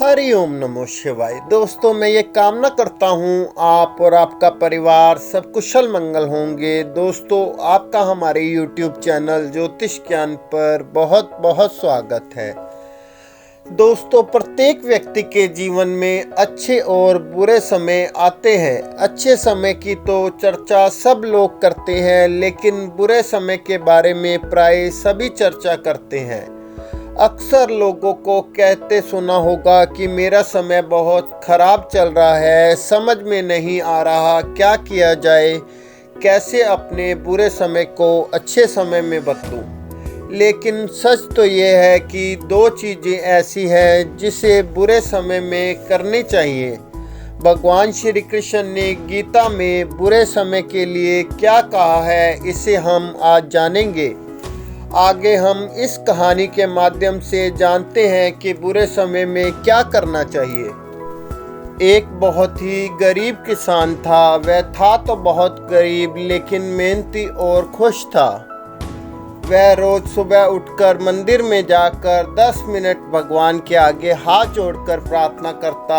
हरि ओम नमो शिवाय। दोस्तों, मैं ये कामना करता हूँ आप और आपका परिवार सब कुशल मंगल होंगे। दोस्तों, आपका हमारे YouTube चैनल ज्योतिष ज्ञान पर बहुत बहुत स्वागत है। दोस्तों, प्रत्येक व्यक्ति के जीवन में अच्छे और बुरे समय आते हैं। अच्छे समय की तो चर्चा सब लोग करते हैं, लेकिन बुरे समय के बारे में प्राय सभी चर्चा करते हैं। अक्सर लोगों को कहते सुना होगा कि मेरा समय बहुत खराब चल रहा है, समझ में नहीं आ रहा क्या किया जाए, कैसे अपने बुरे समय को अच्छे समय में बदलूं। लेकिन सच तो ये है कि दो चीज़ें ऐसी हैं जिसे बुरे समय में करनी चाहिए। भगवान श्री कृष्ण ने गीता में बुरे समय के लिए क्या कहा है, इसे हम आज जानेंगे। आगे हम इस कहानी के माध्यम से जानते हैं कि बुरे समय में क्या करना चाहिए। एक बहुत ही गरीब किसान था। वह था तो बहुत गरीब, लेकिन मेहनती और खुश था। वह रोज सुबह उठकर मंदिर में जाकर 10 मिनट भगवान के आगे हाथ जोड़कर प्रार्थना करता।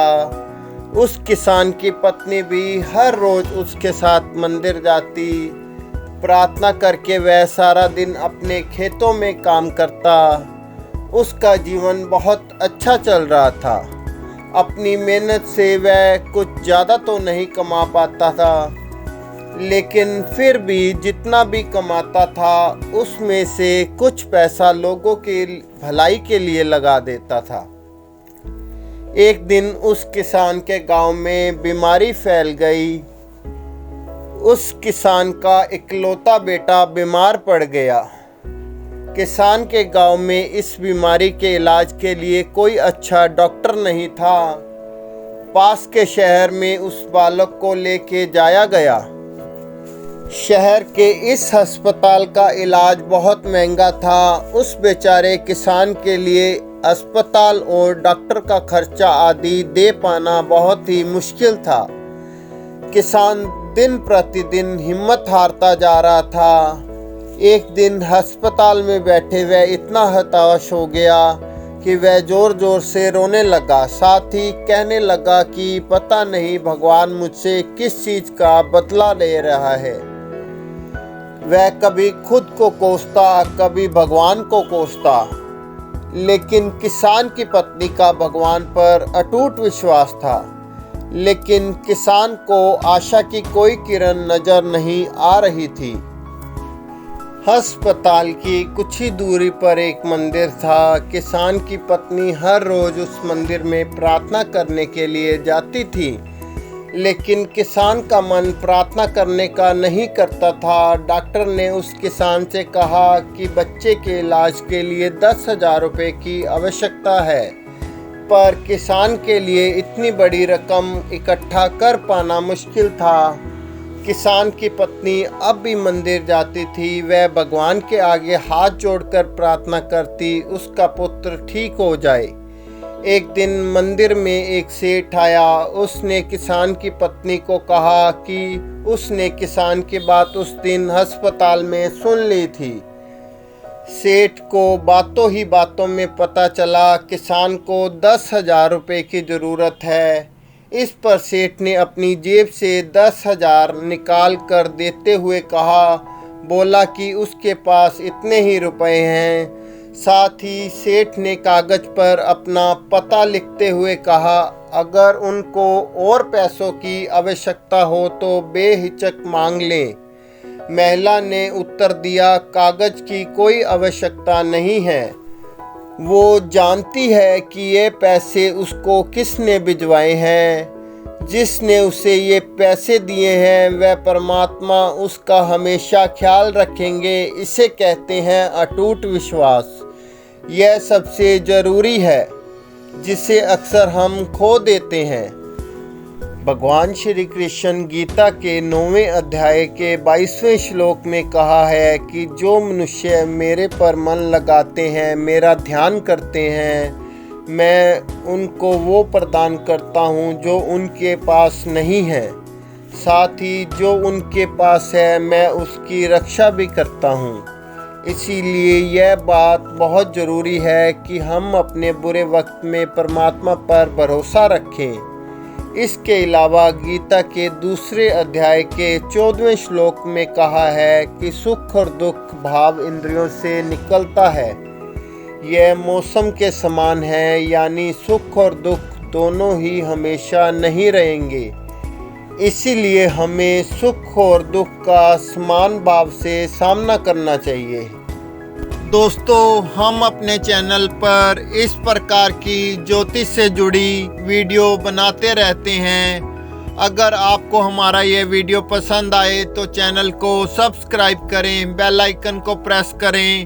उस किसान की पत्नी भी हर रोज उसके साथ मंदिर जाती। प्रार्थना करके वह सारा दिन अपने खेतों में काम करता। उसका जीवन बहुत अच्छा चल रहा था। अपनी मेहनत से वह कुछ ज़्यादा तो नहीं कमा पाता था, लेकिन फिर भी जितना भी कमाता था उसमें से कुछ पैसा लोगों की भलाई के लिए लगा देता था। एक दिन उस किसान के गांव में बीमारी फैल गई। उस किसान का इकलौता बेटा बीमार पड़ गया। किसान के गांव में इस बीमारी के इलाज के लिए कोई अच्छा डॉक्टर नहीं था। पास के शहर में उस बालक को लेके जाया गया। शहर के इस अस्पताल का इलाज बहुत महंगा था। उस बेचारे किसान के लिए अस्पताल और डॉक्टर का खर्चा आदि दे पाना बहुत ही मुश्किल था। किसान दिन प्रतिदिन हिम्मत हारता जा रहा था। एक दिन अस्पताल में बैठे वह इतना हताश हो गया कि वह जोर जोर से रोने लगा। साथ ही कहने लगा कि पता नहीं भगवान मुझसे किस चीज़ का बदला ले रहा है। वह कभी खुद को कोसता, कभी भगवान को कोसता। लेकिन किसान की पत्नी का भगवान पर अटूट विश्वास था। लेकिन किसान को आशा की कोई किरण नजर नहीं आ रही थी। अस्पताल की कुछ ही दूरी पर एक मंदिर था। किसान की पत्नी हर रोज उस मंदिर में प्रार्थना करने के लिए जाती थी, लेकिन किसान का मन प्रार्थना करने का नहीं करता था। डॉक्टर ने उस किसान से कहा कि बच्चे के इलाज के लिए 10,000 रुपये की आवश्यकता है, पर किसान के लिए इतनी बड़ी रकम इकट्ठा कर पाना मुश्किल था। किसान की पत्नी अब भी मंदिर जाती थी। वह भगवान के आगे हाथ जोड़कर प्रार्थना करती उसका पुत्र ठीक हो जाए। एक दिन मंदिर में एक सेठ आया। उसने किसान की पत्नी को कहा कि उसने किसान की बात उस दिन अस्पताल में सुन ली थी। सेठ को बातों ही बातों में पता चला किसान को 10,000 रुपये की ज़रूरत है। इस पर सेठ ने अपनी जेब से 10,000 निकाल कर देते हुए बोला कि उसके पास इतने ही रुपए हैं। साथ ही सेठ ने कागज़ पर अपना पता लिखते हुए कहा, अगर उनको और पैसों की आवश्यकता हो तो बेहिचक मांग लें। महिला ने उत्तर दिया, कागज की कोई आवश्यकता नहीं है। वो जानती है कि ये पैसे उसको किसने भिजवाए हैं। जिसने उसे ये पैसे दिए हैं वह परमात्मा उसका हमेशा ख्याल रखेंगे। इसे कहते हैं अटूट विश्वास। यह सबसे ज़रूरी है, जिसे अक्सर हम खो देते हैं। भगवान श्री कृष्ण गीता के 9वें अध्याय के 22वें श्लोक में कहा है कि जो मनुष्य मेरे पर मन लगाते हैं, मेरा ध्यान करते हैं, मैं उनको वो प्रदान करता हूँ जो उनके पास नहीं है। साथ ही जो उनके पास है मैं उसकी रक्षा भी करता हूँ। इसीलिए यह बात बहुत ज़रूरी है कि हम अपने बुरे वक्त में परमात्मा पर भरोसा रखें। इसके अलावा गीता के दूसरे अध्याय के 14वें श्लोक में कहा है कि सुख और दुख भाव इंद्रियों से निकलता है। यह मौसम के समान है, यानी सुख और दुख दोनों ही हमेशा नहीं रहेंगे। इसीलिए हमें सुख और दुख का समान भाव से सामना करना चाहिए। दोस्तों, हम अपने चैनल पर इस प्रकार की ज्योतिष से जुड़ी वीडियो बनाते रहते हैं। अगर आपको हमारा ये वीडियो पसंद आए तो चैनल को सब्सक्राइब करें, बेल आइकन को प्रेस करें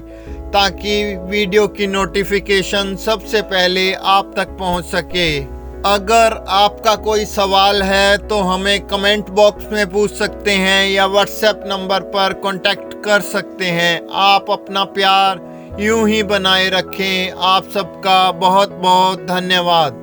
ताकि वीडियो की नोटिफिकेशन सबसे पहले आप तक पहुंच सके। अगर आपका कोई सवाल है तो हमें कमेंट बॉक्स में पूछ सकते हैं या व्हाट्सएप नंबर पर कांटेक्ट कर सकते हैं। आप अपना प्यार यूं ही बनाए रखें। आप सबका बहुत बहुत धन्यवाद।